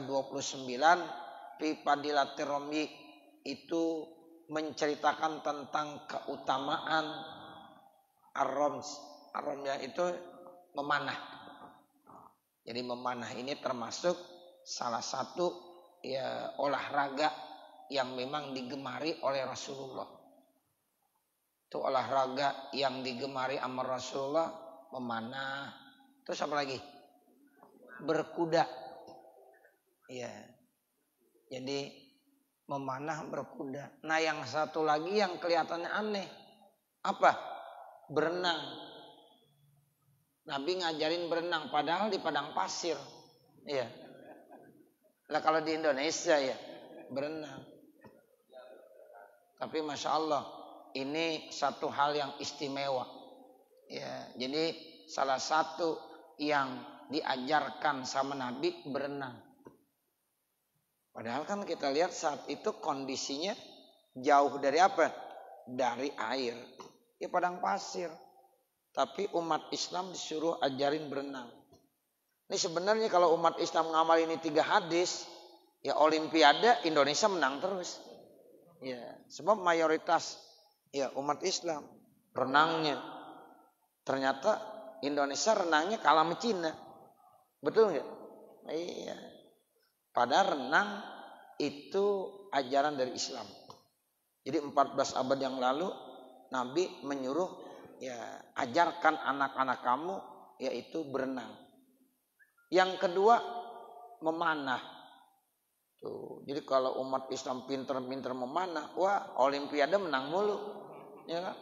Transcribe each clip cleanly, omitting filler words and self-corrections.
ke-29 fi Fadilatir Romyi itu menceritakan tentang keutamaan ar-rams. Ar-ramyah itu memanah. Jadi memanah ini termasuk salah satu ya olahraga yang memang digemari oleh Rasulullah. Itu olahraga yang digemari sama Rasulullah, memanah. Terus apa lagi? Berkuda. Ya. Jadi memanah, berkuda. Nah, yang satu lagi yang kelihatannya aneh. Apa? Berenang. Nabi ngajarin berenang padahal di padang pasir. Iya. Lah kalau di Indonesia ya berenang. Tapi Masya Allah, ini satu hal yang istimewa. Ya, jadi salah satu yang diajarkan sama Nabi berenang. Padahal kan kita lihat saat itu kondisinya jauh dari apa? Dari air. Ya padang pasir. Tapi umat Islam disuruh ajarin berenang. Ini sebenarnya kalau umat Islam ngamal ini 3 hadis, ya Olimpiade Indonesia menang terus. Ya, sebab mayoritas ya umat Islam renangnya. Ternyata Indonesia renangnya kalah sama Cina. Betul nggak? Iya. Padahal renang itu ajaran dari Islam. Jadi 14 abad yang lalu Nabi menyuruh ya ajarkan anak-anak kamu yaitu berenang. Yang kedua memanah. Tuh, jadi kalau umat Islam pinter-pinter memanah, wah Olimpiade menang mulu. Ya kan?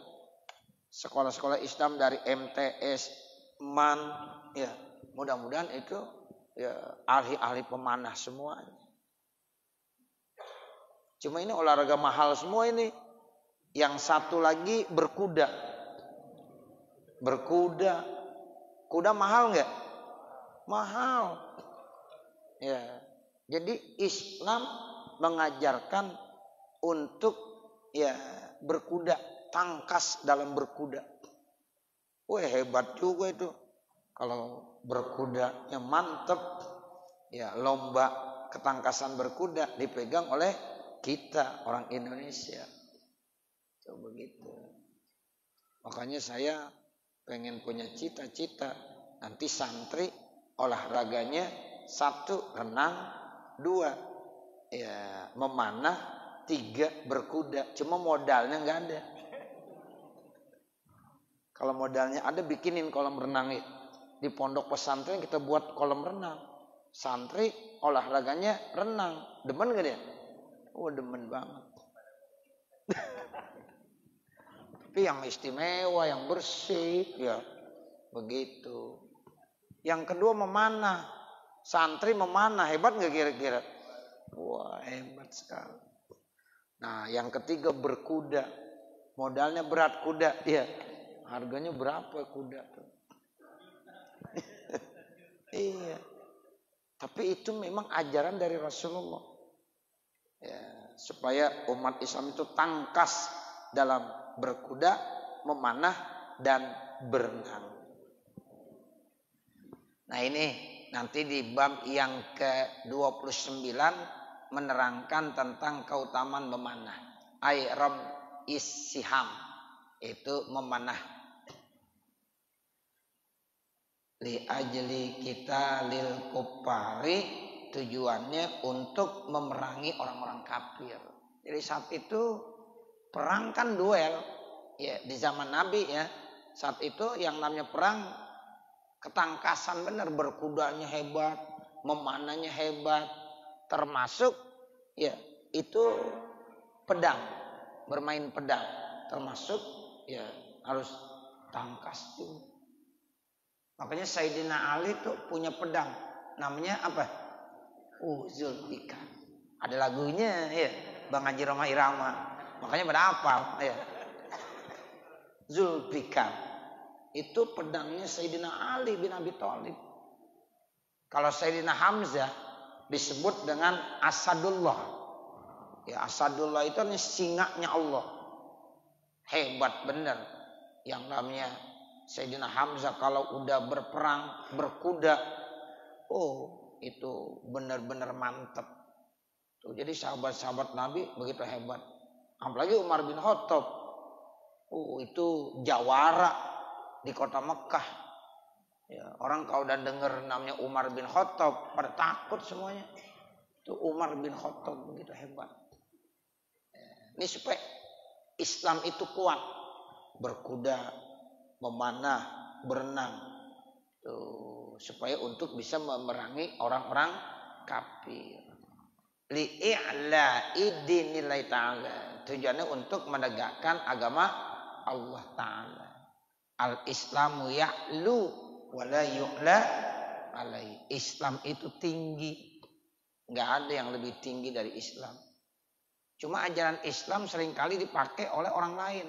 Sekolah-sekolah Islam dari MTS, MAN, ya mudah-mudahan itu ya ahli-ahli pemanah semua. Cuma ini olahraga mahal semua ini. Yang satu lagi berkuda. Berkuda. Kuda mahal nggak? Mahal. Ya. Jadi Islam mengajarkan untuk ya berkuda, tangkas dalam berkuda. Wah hebat juga itu. Kalau berkudanya mantep, ya lomba ketangkasan berkuda dipegang oleh kita orang Indonesia. Coba begitu. Makanya saya pengen punya cita-cita nanti santri olahraganya 1 renang, 2 ya memanah, 3 berkuda. Cuma modalnya nggak ada. Kalau modalnya ada bikinin kolam renang di pondok pesantren kita buat kolam renang. Santri olahraganya renang. Demen gak dia? Oh demen banget. Tapi yang istimewa, yang bersih ya begitu. Yang kedua memanah. Santri memanah, hebat gak kira-kira? Wah hebat sekali. Nah yang ketiga berkuda. Modalnya berat kuda. Ya. Harganya berapa kuda tuh? Iya. Tapi itu memang ajaran dari Rasulullah. Ya, supaya umat Islam itu tangkas dalam berkuda, memanah dan berenang. Nah ini nanti di bab yang ke-29 menerangkan tentang keutamaan memanah. Ayram is-siham, itu memanah. Li ajli kita lil kuffari, tujuannya untuk memerangi orang-orang kafir. Jadi saat itu perang kan duel ya di zaman Nabi ya. Saat itu yang namanya perang ketangkasan benar, berkudanya hebat, memanahnya hebat, termasuk ya itu pedang, bermain pedang, termasuk ya harus tangkas tuh. Makanya Sayyidina Ali tuh punya pedang, namanya apa? Zulfikar. Ada lagunya ya, Bang Haji Roma Irama. Makanya berapa ya? Zulfikar. Itu pedangnya Sayyidina Ali bin Abi Thalib. Kalau Sayyidina Hamzah disebut dengan Asadullah. Ya Asadullah itu adalah singanya Allah. Hebat benar. Yang namanya Sayyidina Hamzah kalau udah berperang, berkuda. Oh itu benar-benar mantap. Tuh, jadi sahabat-sahabat Nabi begitu hebat. Apalagi Umar bin Khattab. Itu jawara di kota Mekah. Ya, orang kalau udah dengar namanya Umar bin Khattab pada takut semuanya. Itu Umar bin Khattab begitu hebat. Ini supaya Islam itu kuat. Berkuda, memanah, berenang. Tuh, supaya untuk bisa memerangi orang-orang kafir. Li'i'la'i dinillahi ta'ala. Tujuannya untuk menegakkan agama Allah Ta'ala. Al-Islamu ya'lu wa la yu'la alaihi. Islam itu tinggi. Nggak ada yang lebih tinggi dari Islam. Cuma ajaran Islam seringkali dipakai oleh orang lain.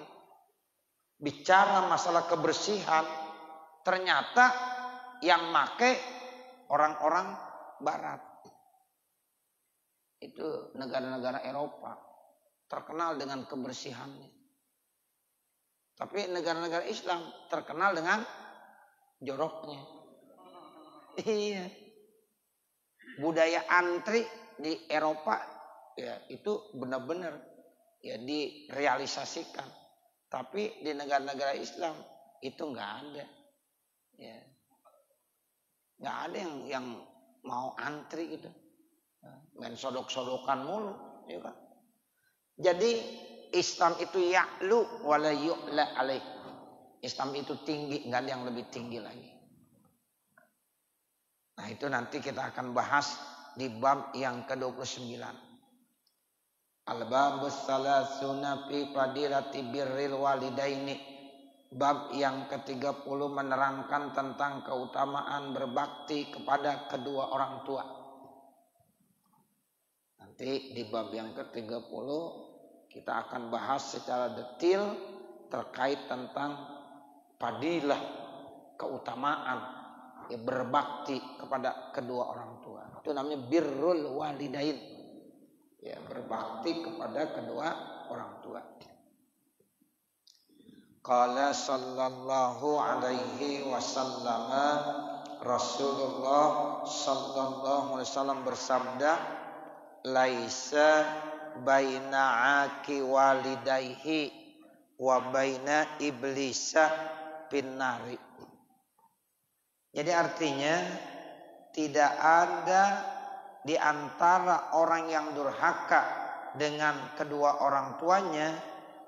Bicara masalah kebersihan, ternyata yang make orang-orang Barat. Itu negara-negara Eropa terkenal dengan kebersihannya. Tapi negara-negara Islam terkenal dengan joroknya. Iya. Budaya antri di Eropa ya itu benar-benar ya direalisasikan. Tapi di negara-negara Islam itu nggak ada. Ya. Nggak ada yang mau antri gitu. Main sodok-sodokan mulu, ya kan? Jadi Islam itu ya'lu wa la yu'la alaih. Islam itu tinggi, nggak ada yang lebih tinggi lagi. Nah, itu nanti kita akan bahas di bab yang ke-29. Al-babus salasuna fi fadilati birril walidaini. Bab yang ke-30 menerangkan tentang keutamaan berbakti kepada kedua orang tua. Nanti di bab yang ke-30 kita akan bahas secara detail terkait tentang fadilah, keutamaan ya, berbakti kepada kedua orang tua. Itu namanya birrul walidain. Ya, berbakti kepada kedua orang tua. Qala sallallahu alaihi wasallam, Rasulullah sallallahu alaihi wasallam bersabda, laisa baina aki walidayhi wa baina iblisa pinnari. Jadi artinya tidak ada di antara orang yang durhaka dengan kedua orang tuanya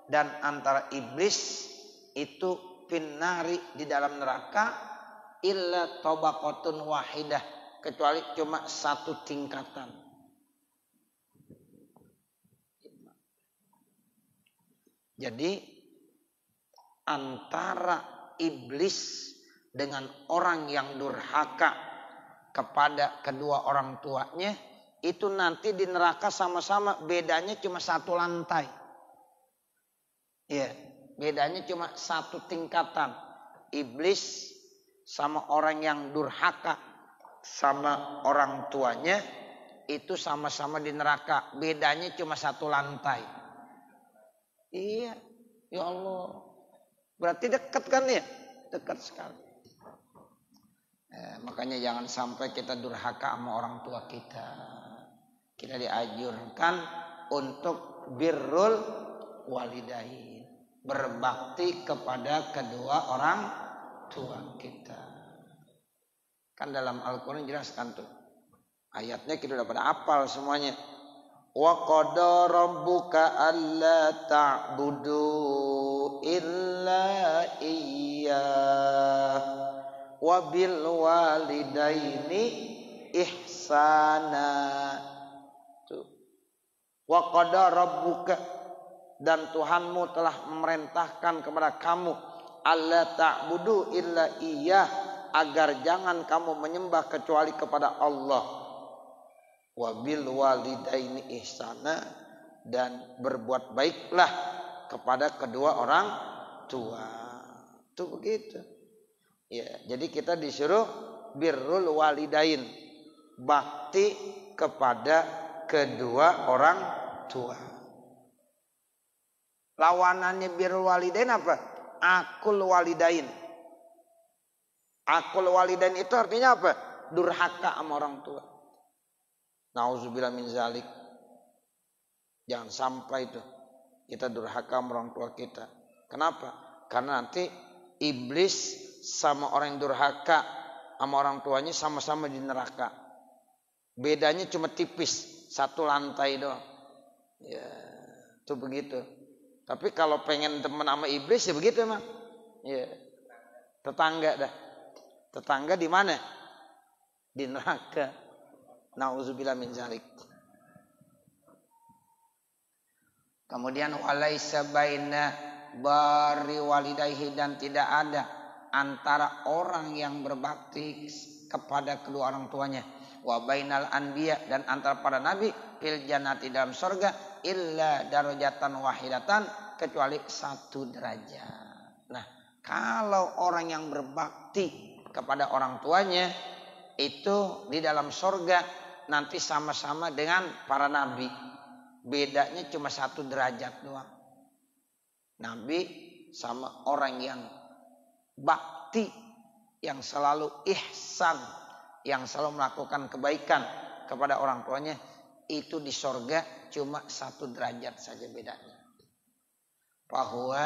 dan antara iblis itu pinnari di dalam neraka illa tabaqatun wahidah, kecuali cuma satu tingkatan. Jadi antara iblis dengan orang yang durhaka kepada kedua orang tuanya itu nanti di neraka sama-sama, bedanya cuma satu lantai. Ya, bedanya cuma satu tingkatan. Iblis sama orang yang durhaka sama orang tuanya itu sama-sama di neraka, bedanya cuma satu lantai. Iya, ya Allah. Berarti dekat kan ya? Dekat sekali. Makanya jangan sampai kita durhaka sama orang tua kita. Kita dianjurkan untuk birrul walidain. Berbakti kepada kedua orang tua kita. Kan dalam Al-Quran jelaskan tuh. Ayatnya kita udah pada hafal semuanya. Wa qada rabbuka alla ta'budu illa iyyah wa bil walidaini ihsana. Tuh. Wa qada rabbuka, dan Tuhanmu telah memerintahkan kepada kamu alla ta'budu illa iyyah, agar jangan kamu menyembah kecuali kepada Allah. Wabil walidaini ihsana, dan berbuat baiklah kepada kedua orang tua. Itu begitu. Ya, jadi kita disuruh birrul walidain, bakti kepada kedua orang tua. Lawanannya birrul walidain apa? Akul walidain. Akul walidain itu artinya apa? Durhaka sama orang tua. Nauzubillah min zalik. Jangan sampai itu kita durhaka sama orang tua kita. Kenapa? Karena nanti iblis sama orang yang durhaka sama orang tuanya sama-sama di neraka. Bedanya cuma tipis, satu lantai doang. Ya, itu begitu. Tapi kalau pengen teman sama iblis ya begitu emang. Ya, tetangga dah. Tetangga di mana? Di neraka. Nauzubillah min zalik. Kemudian walaisa baina bari walidayhi, dan tidak ada antara orang yang berbakti kepada kedua orang tuanya, wa bainal anbiya, dan antara para nabi, fil jannati, dalam surga, illa darajatan wahidatan, kecuali satu derajat. Nah, kalau orang yang berbakti kepada orang tuanya itu di dalam surga nanti sama-sama dengan para nabi. Bedanya cuma satu derajat doang. Nabi sama orang yang bakti, yang selalu ihsan, yang selalu melakukan kebaikan kepada orang tuanya, itu di surga cuma satu derajat saja bedanya. Fahuwa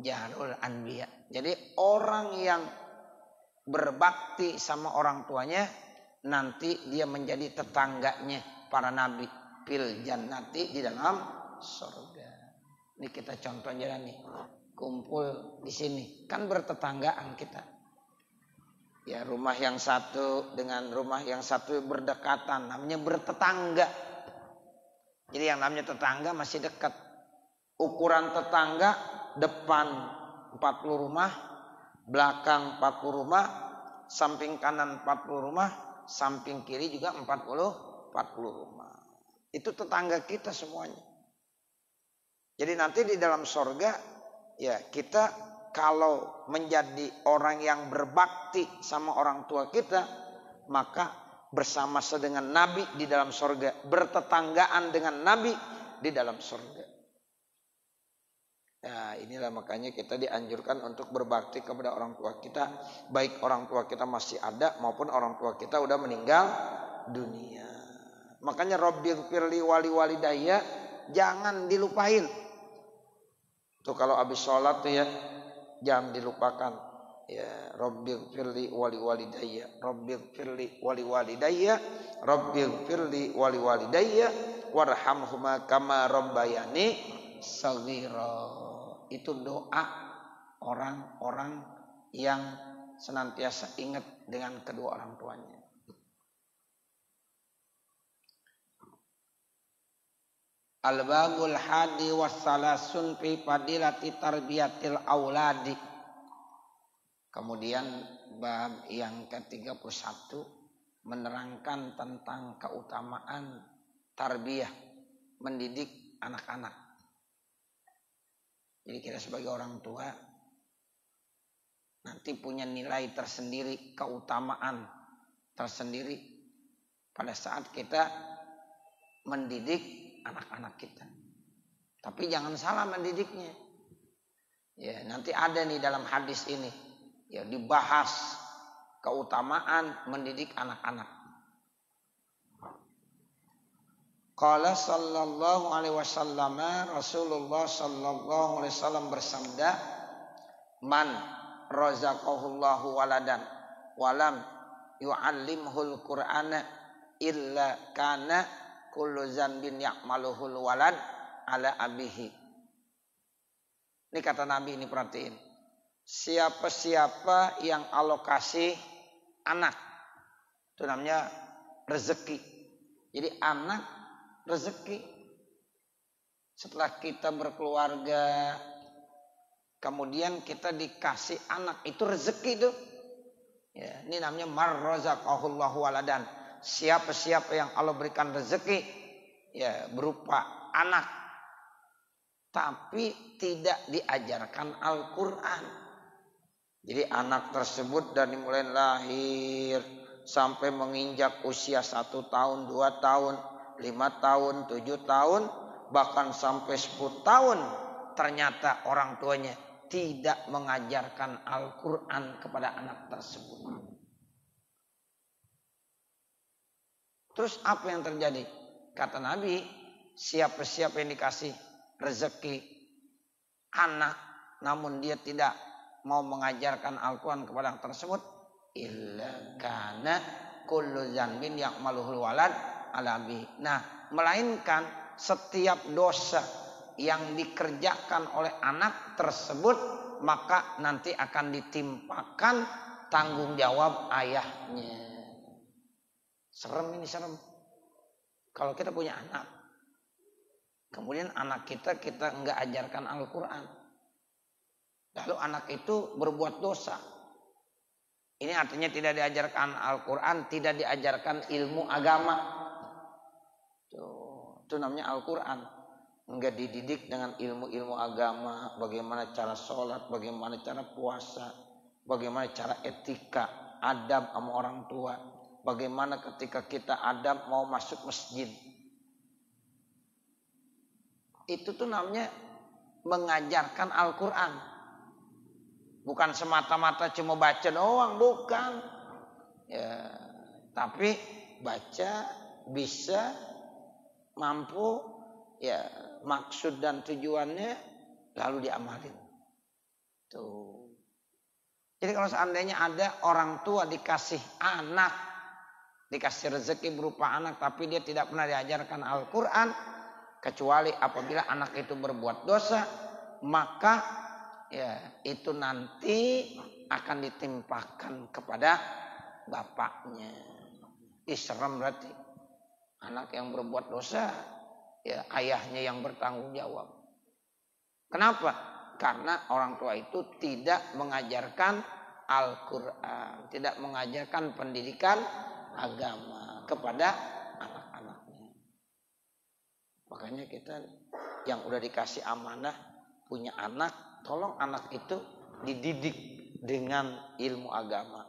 jarul anbiya. Jadi orang yang berbakti sama orang tuanya nanti dia menjadi tetangganya para nabi fil jannati, di dalam surga. Ini kita contoh aja nih, kumpul di sini kan bertetanggaan kita. Ya, rumah yang satu dengan rumah yang satu berdekatan, namanya bertetangga. Jadi yang namanya tetangga masih dekat. Ukuran tetangga, depan 40 rumah, belakang 40 rumah, samping kanan 40 rumah, samping kiri juga 40 rumah. Itu tetangga kita semuanya. Jadi nanti di dalam surga ya kita kalau menjadi orang yang berbakti sama orang tua kita, maka bersama dengan nabi di dalam surga, bertetanggaan dengan nabi di dalam surga. Nah, inilah makanya kita dianjurkan untuk berbakti kepada orang tua kita, baik orang tua kita masih ada maupun orang tua kita udah meninggal dunia. Makanya Rabbighfirli wali walidayya jangan dilupain. Tuh kalau habis sholat tuh ya jangan dilupakan. Ya, Rabbighfirli wali walidayya, Rabbighfirli wali walidayya, Rabbighfirli wali walidayya, warhamhuma kama rabbayani shaghira. Itu doa orang-orang yang senantiasa ingat dengan kedua orang tuanya. Al-babul hadi wassalasun fi fadilati tarbiyatil auladi. Kemudian bab yang ke-31 menerangkan tentang keutamaan tarbiyah, mendidik anak-anak. Jadi kita sebagai orang tua nanti punya nilai tersendiri, keutamaan tersendiri pada saat kita mendidik anak-anak kita. Tapi jangan salah mendidiknya. Ya, nanti ada nih dalam hadis ini ya dibahas keutamaan mendidik anak-anak. Qala sallallahu alaihi wasallam, Rasulullah sallallahu alaihi wasallam bersabda, man razaqahullahu waladan walam yu'allimhul qur'ana illa kana kullu zanbin ya'maluhul walad ala abihi. Ini kata Nabi, ini perhatiin. Siapa-siapa yang alokasi anak, itu namanya rezeki. Jadi anak rezeki. Setelah kita berkeluarga, kemudian kita dikasih anak, itu rezeki itu. Ya, ini namanya marrazaqahullahu waladan. Siapa-siapa yang Allah berikan rezeki ya berupa anak tapi tidak diajarkan Al-Qur'an. Jadi anak tersebut dari mulai lahir sampai menginjak usia 1 tahun, 2 tahun, 5 tahun, 7 tahun, bahkan sampai 10 tahun ternyata orang tuanya tidak mengajarkan Al-Qur'an kepada anak tersebut. Terus apa yang terjadi? Kata Nabi, siapa-siapa yang dikasih rezeki anak, namun dia tidak mau mengajarkan Al-Quran kepada anak tersebut, illa kana kullu dzanbin ya'maluhul walad ala abi. Nah, melainkan setiap dosa yang dikerjakan oleh anak tersebut, maka nanti akan ditimpakan tanggung jawab ayahnya. Serem ini, serem. Kalau kita punya anak, kemudian anak kita enggak ajarkan Al-Quran, lalu anak itu berbuat dosa. Ini artinya tidak diajarkan Al-Quran, tidak diajarkan ilmu agama. Itu namanya Al-Quran. Enggak dididik dengan ilmu-ilmu agama, bagaimana cara sholat, bagaimana cara puasa, bagaimana cara etika, adab sama orang tua, bagaimana ketika kita adab mau masuk masjid. Itu tuh namanya mengajarkan Al-Quran. Bukan semata-mata cuma baca doang, bukan. Ya, tapi baca bisa, mampu, ya maksud dan tujuannya lalu diamalin. Tuh. Jadi kalau seandainya ada orang tua dikasih anak, dikasih rezeki berupa anak, tapi dia tidak pernah diajarkan Al-Quran, kecuali apabila anak itu berbuat dosa, maka ya itu nanti akan ditimpakan kepada bapaknya. Serem berarti. Anak yang berbuat dosa, ya ayahnya yang bertanggung jawab. Kenapa? Karena orang tua itu tidak mengajarkan Al-Quran, tidak mengajarkan pendidikan agama kepada anak-anaknya. Makanya kita yang udah dikasih amanah punya anak, tolong anak itu dididik dengan ilmu agama.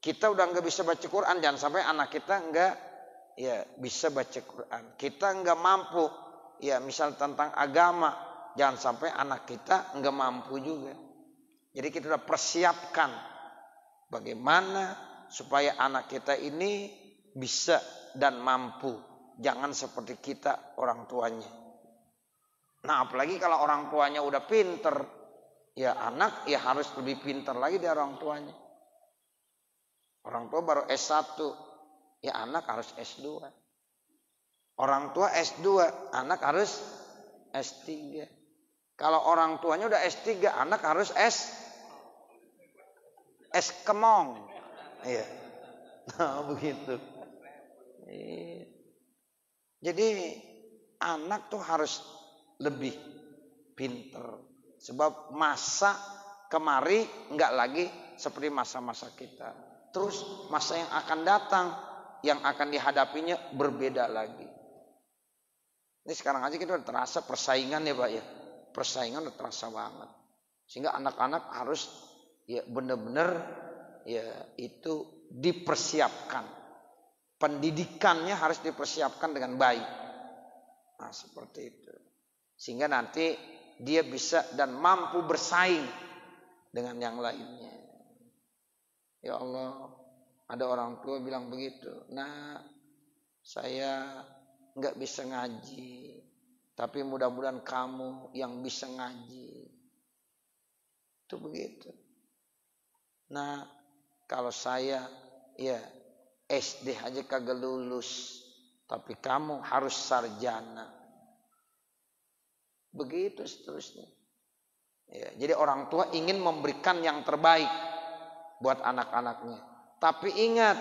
Kita udah nggak bisa baca Quran, jangan sampai anak kita nggak ya bisa baca Quran. Kita nggak mampu ya misal tentang agama, jangan sampai anak kita nggak mampu juga. Jadi kita udah persiapkan bagaimana supaya anak kita ini bisa dan mampu. Jangan seperti kita orang tuanya. Nah apalagi kalau orang tuanya udah pinter, ya anak ya harus lebih pinter lagi dari orang tuanya. Orang tua baru S1, ya anak harus S2. Orang tua S2, anak harus S3. Kalau orang tuanya udah S3, anak harus S kemong. Iya. Nah, begitu. Jadi anak tuh harus lebih pinter. Sebab masa kemari enggak lagi seperti masa-masa kita. Terus masa yang akan datang, yang akan dihadapinya berbeda lagi. Ini sekarang aja kita udah terasa persaingan ya Pak ya. Persaingan udah terasa banget. Sehingga anak-anak harus ya benar-benar ya itu dipersiapkan. Pendidikannya harus dipersiapkan dengan baik. Nah seperti itu. Sehingga nanti dia bisa dan mampu bersaing dengan yang lainnya. Ya Allah, ada orang tua bilang begitu. Nah, saya nggak bisa ngaji, tapi mudah-mudahan kamu yang bisa ngaji. Itu begitu. Nah, kalau saya ya SD aja kagak lulus, tapi kamu harus sarjana. Begitu seterusnya. Ya, jadi orang tua ingin memberikan yang terbaik buat anak-anaknya. Tapi ingat,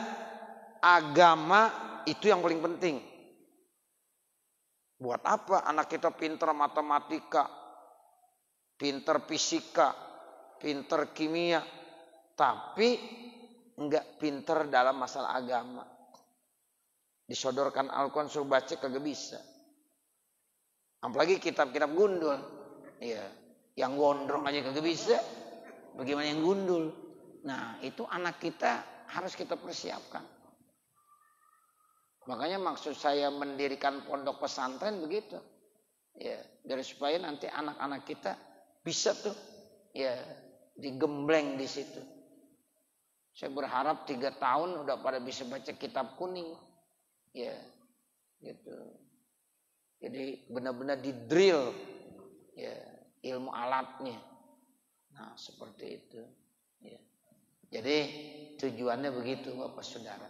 agama itu yang paling penting. Buat apa anak kita pinter matematika, pinter fisika, pinter kimia, tapi enggak pinter dalam masalah agama. Disodorkan Al-Quran suruh baca kagak bisa. Apalagi kitab-kitab gundul. Ya, yang gondrong aja kagak bisa. Bagaimana yang gundul? Nah, itu anak kita harus kita persiapkan. Makanya maksud saya mendirikan pondok pesantren begitu. Ya, biar supaya nanti anak-anak kita bisa tuh ya digembleng di situ. Saya berharap 3 tahun udah pada bisa baca kitab kuning. Ya, gitu. Jadi benar-benar di drill ya ilmu alatnya. Nah, seperti itu. Ya. Jadi tujuannya begitu Bapak Saudara.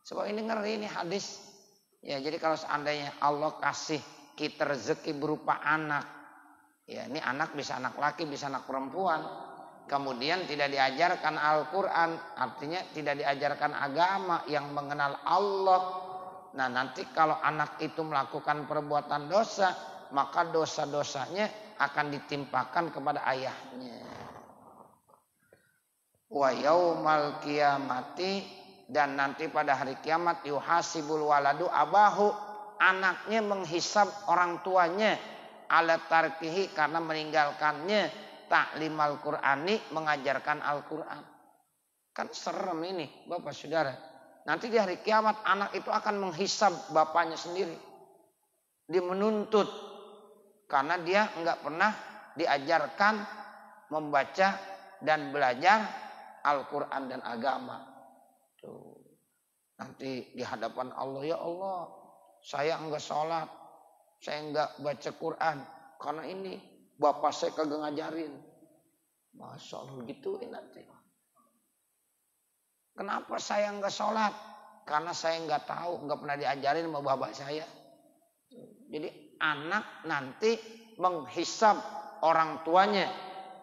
Sebab ini ngeri ini hadis. Ya, jadi kalau seandainya Allah kasih kita rezeki berupa anak. Ya, ini anak bisa anak laki, bisa anak perempuan. Kemudian tidak diajarkan Al-Quran. Artinya tidak diajarkan agama yang mengenal Allah. Nah, nanti kalau anak itu melakukan perbuatan dosa, maka dosa-dosanya akan ditimpakan kepada ayahnya. Wa yaumal qiyamati, dan nanti pada hari kiamat yuhasibul waladu abahu, anaknya menghisab orang tuanya ala tarkihi, karena meninggalkannya ta'limal Qur'ani, mengajarkan Al-Qur'an. Kan serem ini Bapak Saudara. Nanti di hari kiamat anak itu akan menghisab bapaknya sendiri. Dia menuntut karena dia enggak pernah diajarkan membaca dan belajar Al-Quran dan agama. Tuh. Nanti di hadapan Allah, ya Allah, saya enggak sholat, saya enggak baca Quran karena ini bapak saya kagak ngajarin. Masya Allah gituin nanti. Kenapa saya enggak sholat? Karena saya enggak tahu, enggak pernah diajarin sama bapak saya. Jadi anak nanti menghisab orang tuanya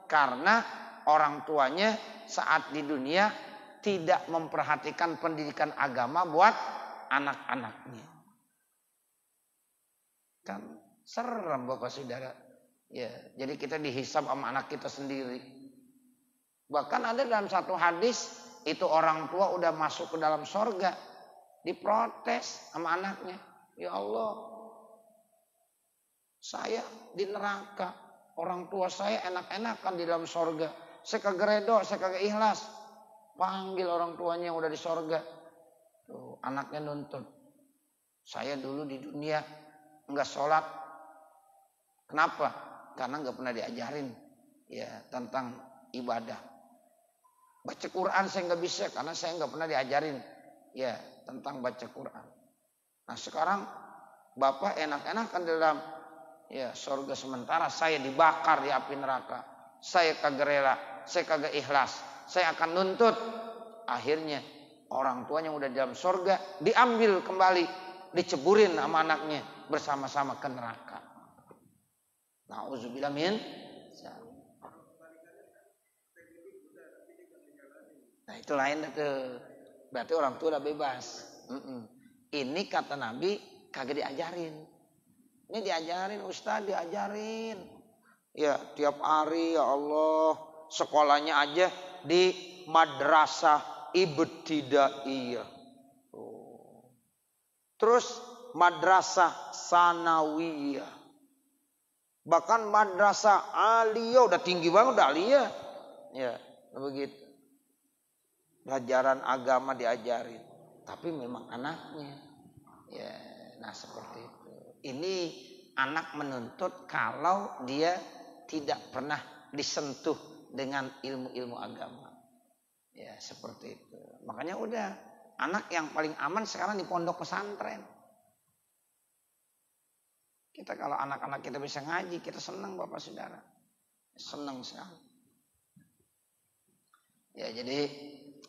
karena orang tuanya saat di dunia tidak memperhatikan pendidikan agama buat anak-anaknya. Kan serem Bapak Saudara. Ya, jadi kita dihisab sama anak kita sendiri. Bahkan ada dalam satu hadis, itu orang tua udah masuk ke dalam sorga, diprotes sama anaknya. Ya Allah, saya di neraka, orang tua saya enak-enakan di dalam sorga. Saya kagak redo, saya kagak ikhlas. Panggil orang tuanya yang udah di sorga. Tuh, anaknya nuntut. Saya dulu di dunia enggak sholat. Kenapa? Karena enggak pernah diajarin ya tentang ibadah. Baca Quran saya nggak bisa karena saya nggak pernah diajarin ya tentang baca Quran. Nah sekarang bapak enak-enakan dalam ya surga, sementara saya dibakar di api neraka. Saya kagak rela, saya kagak ikhlas, saya akan nuntut. Akhirnya orang tuanya udah di dalam surga diambil kembali, diceburin sama anaknya bersama-sama ke neraka. Nauzubillah min. Nah itu lain tuh. Berarti orang tua udah bebas. Ini kata Nabi kagak diajarin. Ini diajarin Ustaz, diajarin. Ya tiap hari ya Allah. Sekolahnya aja di madrasah ibtidaiyah. Terus madrasah sanawiyah. Bahkan madrasah aliyah, udah tinggi banget udah aliyah. Ya begitu. Pelajaran agama diajarin, tapi memang anaknya, ya, nah seperti itu. Ini anak menuntut kalau dia tidak pernah disentuh dengan ilmu-ilmu agama, ya seperti itu. Makanya udah anak yang paling aman sekarang di pondok pesantren. Kita kalau anak-anak kita bisa ngaji, kita senang Bapak Saudara, senang sekali. Ya jadi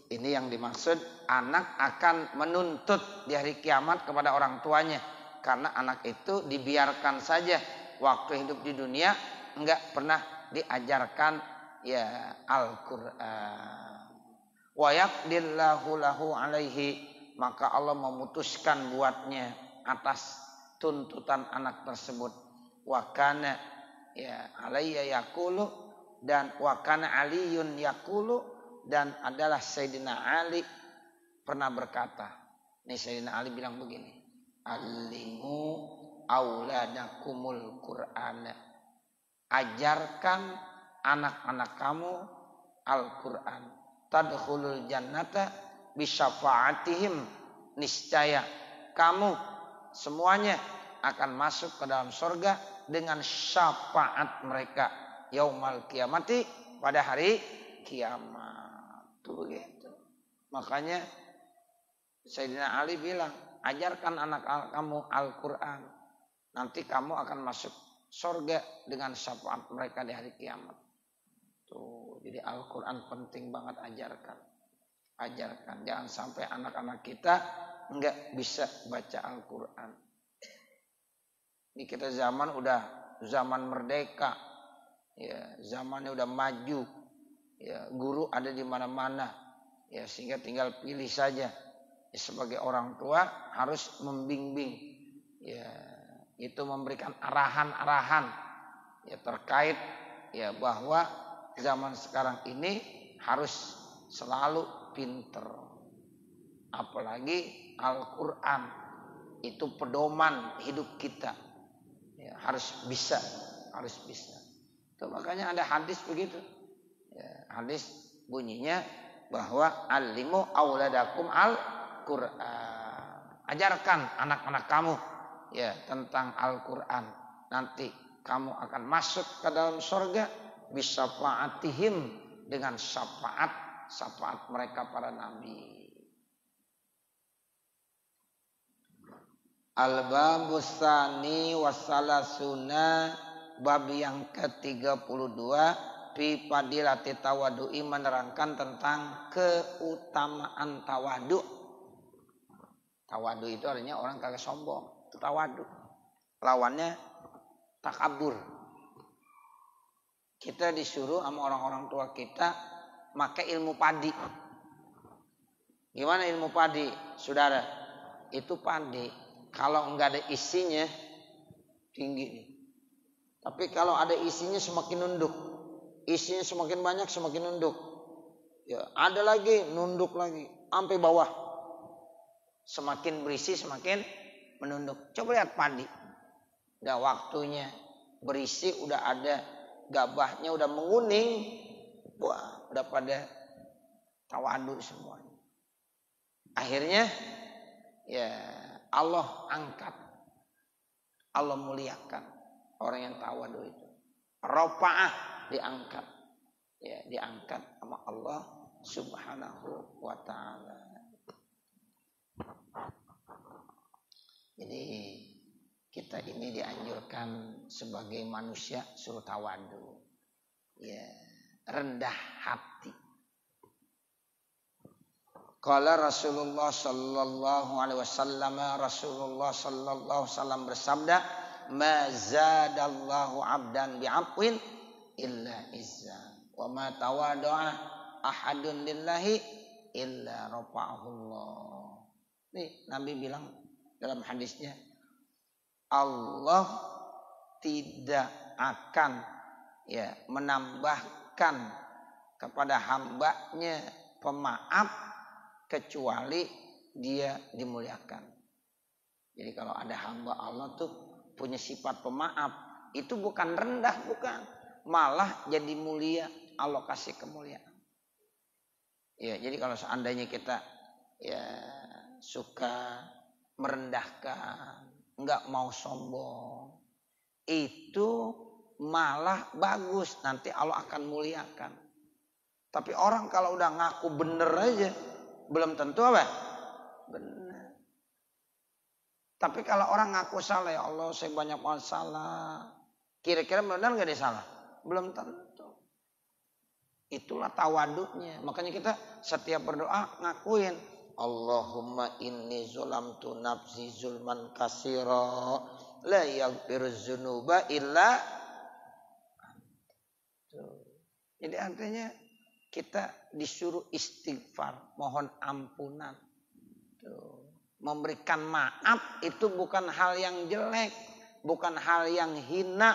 ini yang dimaksud, anak akan menuntut di hari kiamat kepada orang tuanya. Karena anak itu dibiarkan saja waktu hidup di dunia, enggak pernah diajarkan ya Al-Quran. Wa yaqdillahu lahu alaihi, maka Allah memutuskan buatnya atas tuntutan anak tersebut. Wa kana ya alayya yaqulu, dan wa kana aliyun yaqulu, dan adalah Sayyidina Ali pernah berkata. Nih Sayyidina Ali bilang begini. Allimu auladakumul Qur'ana. Ajarkan anak-anak kamu Al-Quran. Tadkhulul jannata bisyafa'atihim. Niscaya kamu semuanya akan masuk ke dalam surga dengan syafaat mereka. Yaumal kiamati, pada hari kiamat. Begitu. Makanya Sayyidina Ali bilang, Ajarkan anak-anak kamu Al-Quran. Nanti kamu akan masuk surga dengan syafaat mereka di hari kiamat. Tuh, jadi Al-Quran penting banget ajarkan. Ajarkan. Jangan sampai anak-anak kita enggak bisa baca Al-Quran. Ini kita udah zaman merdeka. Ya, zamannya udah maju. Ya, guru ada di mana-mana. Ya, sehingga tinggal pilih saja. Ya, sebagai orang tua harus membimbing. Ya, itu memberikan arahan-arahan ya terkait ya bahwa zaman sekarang ini harus selalu pinter. Apalagi Al-Quran itu pedoman hidup kita. Ya, harus bisa. Itu makanya ada hadis begitu. Ya, hadis bunyinya bahwa alimu auladakum Al-Quran. Ajarkan anak-anak kamu ya tentang Al-Quran. Nanti kamu akan masuk ke dalam surga bisyafaatihim dengan syafaat mereka para nabi. Al-babus tsani wassalasuna, bab yang ke-32 fi fadilati tawadu'i, menerangkan tentang keutamaan tawadu. Tawadu itu artinya orang kagak sombong, itu tawadu. Lawannya takabur. Kita disuruh sama orang-orang tua kita pakai ilmu padi. Gimana ilmu padi, saudara? Itu padi. Kalau enggak ada isinya tinggi nih. Tapi kalau ada isinya semakin nunduk. Isinya semakin banyak semakin nunduk. Ya, ada lagi nunduk lagi sampai bawah. Semakin berisi semakin menunduk. Coba lihat padi. Udah waktunya berisi, udah ada gabahnya, udah menguning. Wah, udah pada tawadu semuanya. Akhirnya ya Allah angkat, Allah muliakan orang yang tawadu itu. Rafa'ah, diangkat, ya diangkat sama Allah Subhanahu wa Ta'ala. Jadi kita ini dianjurkan sebagai manusia suruh tawadu, ya rendah hati. Qala Rasulullah sallallahu alaihi wasallam, Rasulullah sallallahu alaihi wasallam bersabda, ma zadallahu 'abdan bi'afwin illa izza wa ma tawadda'a ahadun lillahi illa rafa'ahullah. Nih Nabi bilang dalam hadisnya, Allah tidak akan ya menambahkan kepada hambanya pemaaf kecuali dia dimuliakan. Jadi kalau ada hamba Allah tuh punya sifat pemaaf, itu bukan rendah, bukan, malah jadi mulia. Allah kasih kemuliaan. Ya, jadi kalau seandainya kita ya suka merendahkan, enggak mau sombong, itu malah bagus, nanti Allah akan muliakan. Tapi orang kalau udah ngaku bener aja, belum tentu apa? Benar. Tapi kalau orang ngaku salah, ya Allah saya banyak banget salah, kira-kira benar gak dia salah? Belum tentu. Itulah tawadunya. Makanya kita setiap berdoa ngakuin, Allahumma inni zulamtu nafsi zulman katsira la yaghfiruz dzunuba illa. Jadi artinya kita disuruh istighfar, mohon ampunan. Tuh. Memberikan maaf itu bukan hal yang jelek, bukan hal yang hina,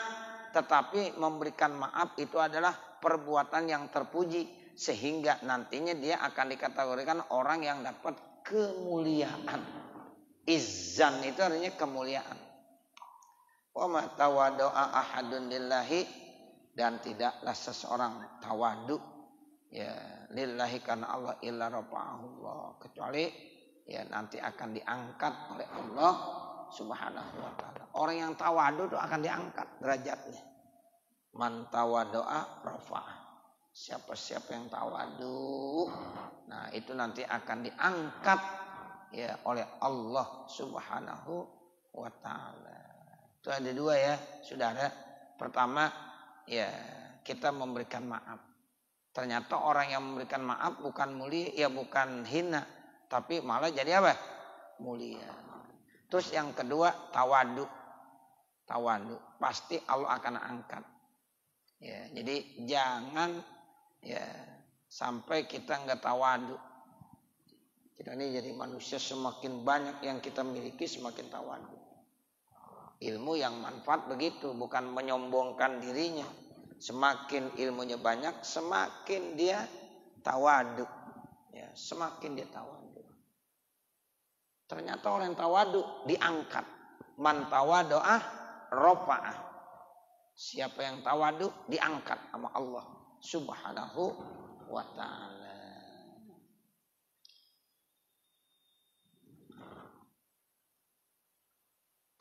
tetapi memberikan maaf itu adalah perbuatan yang terpuji, sehingga nantinya dia akan dikategorikan orang yang dapat kemuliaan. Izzan itu artinya kemuliaan. Wa ma tawadda'a ahadun lillahi, dan tidaklah seseorang tawadu ya lillahi karena Allah illa rafa'ahullah, kecuali ya nanti akan diangkat oleh Allah Subhanahu wa Ta'ala. Orang yang tawadu itu akan diangkat derajatnya. Man tawadu'a rafa'ah. Siapa-siapa yang tawadu, nah itu nanti akan diangkat ya oleh Allah Subhanahu wa taala. Itu ada dua ya, Saudara. Pertama, ya kita memberikan maaf. Ternyata orang yang memberikan maaf bukan mulia, ya bukan hina, tapi malah jadi apa? Mulia. Terus yang kedua, tawadu. Tawadu, pasti Allah akan angkat. Ya, jadi jangan ya sampai kita nggak tawadu. Kita ini jadi manusia semakin banyak yang kita miliki semakin tawadu. Ilmu yang manfaat begitu, bukan menyombongkan dirinya. Semakin ilmunya banyak, semakin dia tawadu. Ya, semakin dia tawadu. Ternyata orang yang tawadu diangkat. Man tawadu'ah rafa'ah. Siapa yang tawadu diangkat sama Allah Subhanahu wa ta'ala.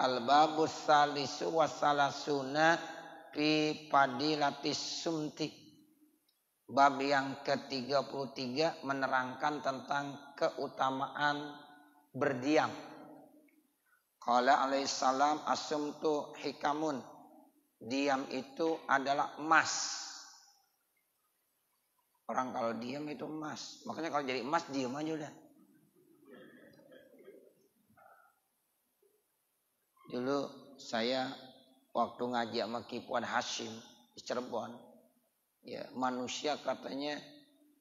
Al-babus salisu wassalasuna fi fadilatis sumti. Bab yang ke-33 menerangkan tentang keutamaan berdiam. Qala alaihissalam asumtu hikamun. Diam itu adalah emas. Orang kalau diam itu emas. Makanya kalau jadi emas diam aja udah. Dulu saya waktu ngaji sama Ki Fuad Hashim di Cirebon, ya manusia katanya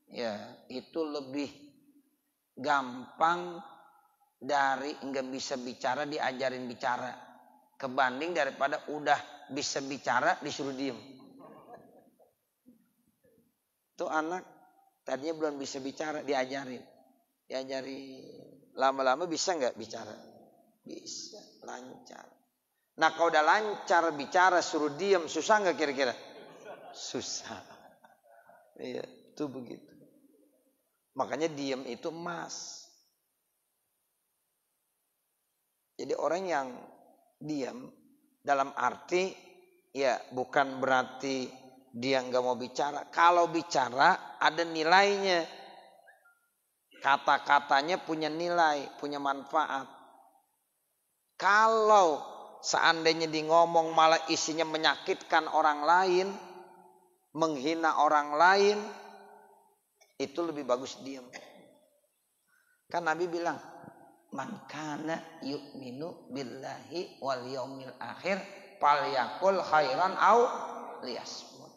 ya itu lebih gampang dari nggak bisa bicara diajarin bicara kebanding daripada udah bisa bicara disuruh diem. Tuh anak tadinya belum bisa bicara diajari lama-lama bisa nggak bicara? Bisa, lancar. Nah kalau udah lancar bicara suruh diem susah nggak kira-kira? Susah. Iya, itu begitu. Makanya diem itu emas. Jadi orang yang diam dalam arti ya bukan berarti dia nggak mau bicara. Kalau bicara ada nilainya. Kata-katanya punya nilai, punya manfaat. Kalau seandainya di ngomong malah isinya menyakitkan orang lain, menghina orang lain, itu lebih bagus diam. Kan Nabi bilang, man kana yu'minu billahi wal yaumil akhir falyaqul khairan au liyasmut.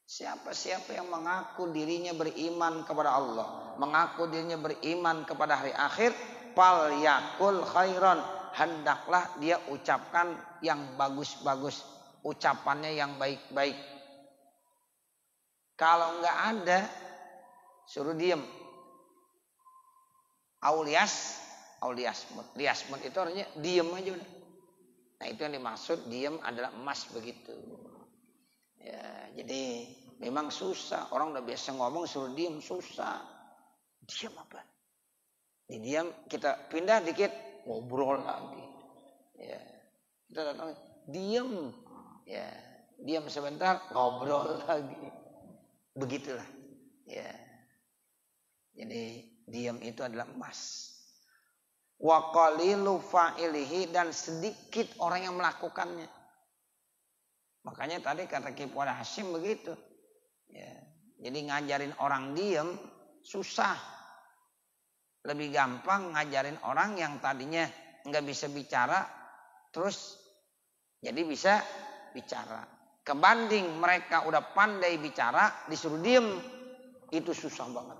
Siapa-siapa yang mengaku dirinya beriman kepada Allah, mengaku dirinya beriman kepada hari akhir, falyaqul khairan, hendaklah dia ucapkan yang bagus-bagus, ucapannya yang baik-baik. Kalau enggak ada, suruh diem. Liasmut itu artinya diem aja udah. Nah itu yang dimaksud diem adalah emas begitu. Ya, jadi memang susah. Orang udah biasa ngomong suruh diem susah. Diam apa? Diam kita pindah dikit ngobrol lagi. Ya, kita datang diem. Ya, diam sebentar ngobrol lagi. Begitulah. Ya. Jadi diam itu adalah emas. Wa qalilu fa'ilihi, dan sedikit orang yang melakukannya. Makanya tadi kata Ki Fuad Hashim begitu. Ya. Jadi ngajarin orang diam susah. Lebih gampang ngajarin orang yang tadinya nggak bisa bicara, terus jadi bisa bicara. Kebanding mereka udah pandai bicara, disuruh diem, itu susah banget.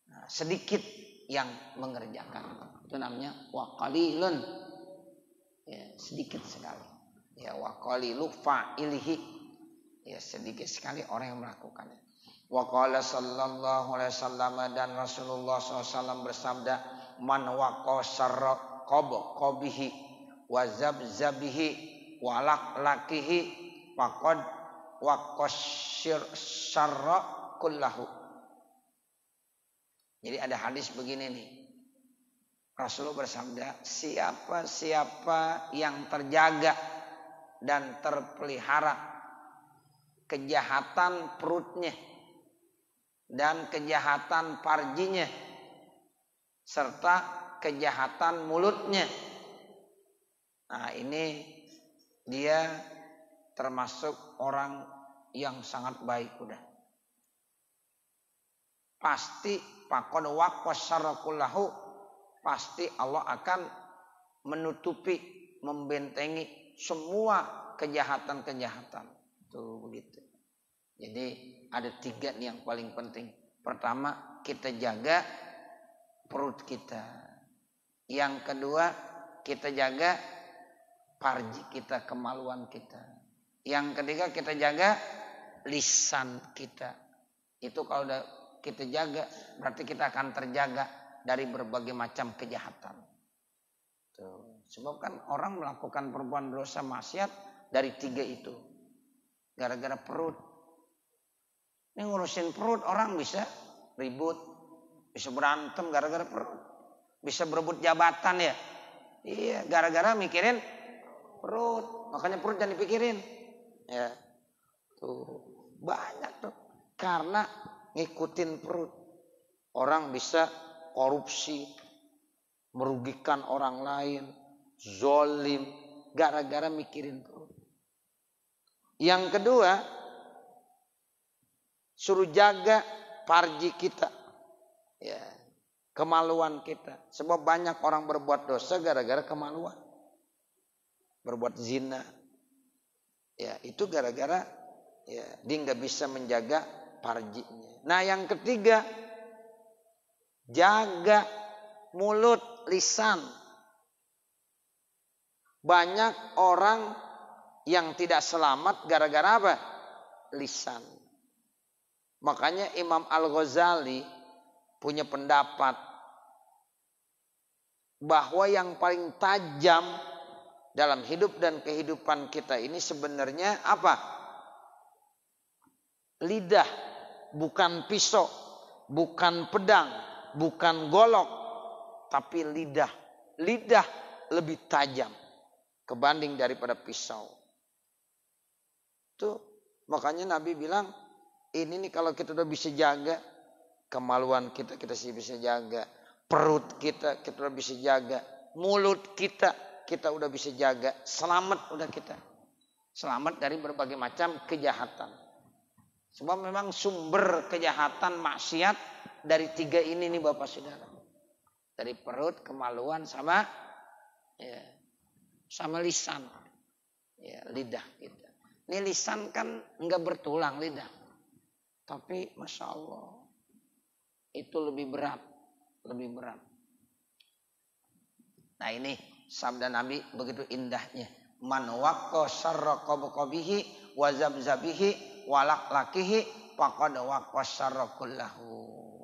Nah, sedikit yang mengerjakan. Itu namanya waqalilun. Ya, sedikit sekali. Ya, waqalilu fa'ilihi. Ya, sedikit sekali orang yang melakukannya. Wa qala sallallahu alaihi wasallam, dan Rasulullah SAW bersabda, man waqa syarra qabihi wa zabzabihi wa laqihi faqad waqa syarra kullahu. Jadi ada hadis begini nih. Rasulullah bersabda, siapa yang terjaga dan terpelihara kejahatan perutnya dan kejahatan farjinya, serta kejahatan mulutnya. Nah, ini dia termasuk orang yang sangat baik udah. Pasti faqad waqqa syarra kullahu, pasti Allah akan menutupi, membentengi semua kejahatan-kejahatan. Tuh begitu. Jadi ada 3 nih yang paling penting. Pertama, kita jaga perut kita. Yang kedua, kita jaga farji kita, kemaluan kita. Yang ketiga, kita jaga lisan kita. Itu kalau udah kita jaga, berarti kita akan terjaga dari berbagai macam kejahatan. Tuh. Sebab kan orang melakukan perbuatan dosa maksiat dari 3 itu. Gara-gara perut. Ini ngurusin perut, orang bisa ribut, bisa berantem gara-gara perut. Bisa berebut jabatan ya. Iya, gara-gara mikirin perut. Makanya perut jangan dipikirin. Ya. Tuh, banyak tuh. Karena ngikutin perut. Orang bisa korupsi, merugikan orang lain, zolim, gara-gara mikirin perut. Yang kedua, suruh jaga farji kita. Ya, kemaluan kita. Sebab banyak orang berbuat dosa gara-gara kemaluan. Berbuat zina. Ya, itu gara-gara ya, dia nggak bisa menjaga farjinya. Nah, yang ketiga, jaga mulut, lisan. Banyak orang yang tidak selamat gara-gara apa? Lisan. Makanya Imam Al-Ghazali punya pendapat bahwa yang paling tajam dalam hidup dan kehidupan kita ini sebenarnya apa? Lidah, bukan pisau, bukan pedang, bukan golok, tapi lidah. Lidah lebih tajam kebanding daripada pisau. Tuh, makanya Nabi bilang, ini nih kalau kita udah bisa jaga kemaluan kita, kita sih bisa jaga perut kita, kita udah bisa jaga mulut kita, kita udah bisa jaga, selamat udah kita. Selamat dari berbagai macam kejahatan. Sebab memang sumber kejahatan maksiat dari 3 ini nih Bapak Saudara. Dari perut, kemaluan sama ya, sama lisan. Ya, lidah kita. Ini lisan kan enggak bertulang lidah. Tapi Masya Allah, itu lebih berat. Lebih berat. Nah ini sabda Nabi begitu indahnya. Man waqqa syarra qabqabihi wa zabzabihi wa laklakihi faqad waqqa syarra kullahu.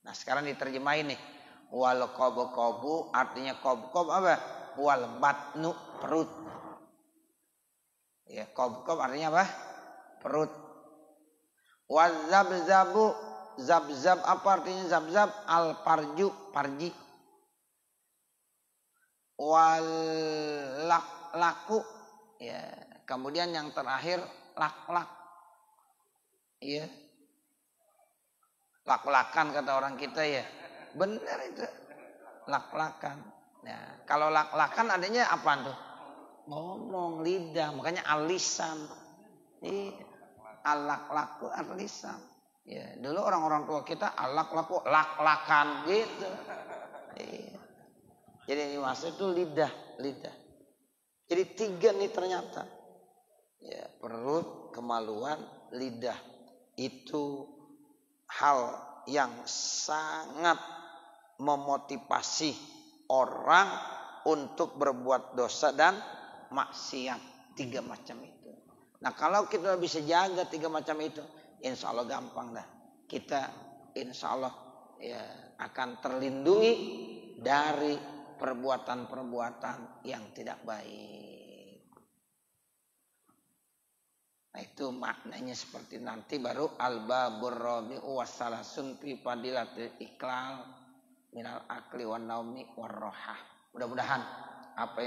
Nah sekarang diterjemahin nih. Wal qabqabu artinya qabqab apa? Wal batnu perut. Ya qabqab artinya apa? Perut. Wal zabzabu, zabzab apa artinya zabzab? Al parju, parji. Wal laku, ya. Kemudian yang terakhir lak-lak. Iya. Lak-lakan kata orang kita ya. Benar itu. Lak-lakan. Nah, kalau lak-lakan adanya apa tuh? Ngomong, lidah, makanya alisan. Iya. Alak-laku alisan. Ya, dulu orang-orang tua kita alak-laku lak-lakan gitu. Iya. Jadi yang dimaksud itu lidah, lidah. Jadi 3 nih ternyata. Ya, perut, kemaluan, lidah. Itu hal yang sangat memotivasi orang untuk berbuat dosa dan maksiat. 3 macam itu. Nah kalau kita bisa jaga 3 macam itu, insya Allah gampang dah. Kita insya Allah ya, akan terlindungi dari perbuatan-perbuatan yang tidak baik. Nah itu maknanya seperti nanti baru al-babur rabi'u wassalasun fi fadilatil iklal minal akli wan naumi war rohah. Mudah-mudahan apa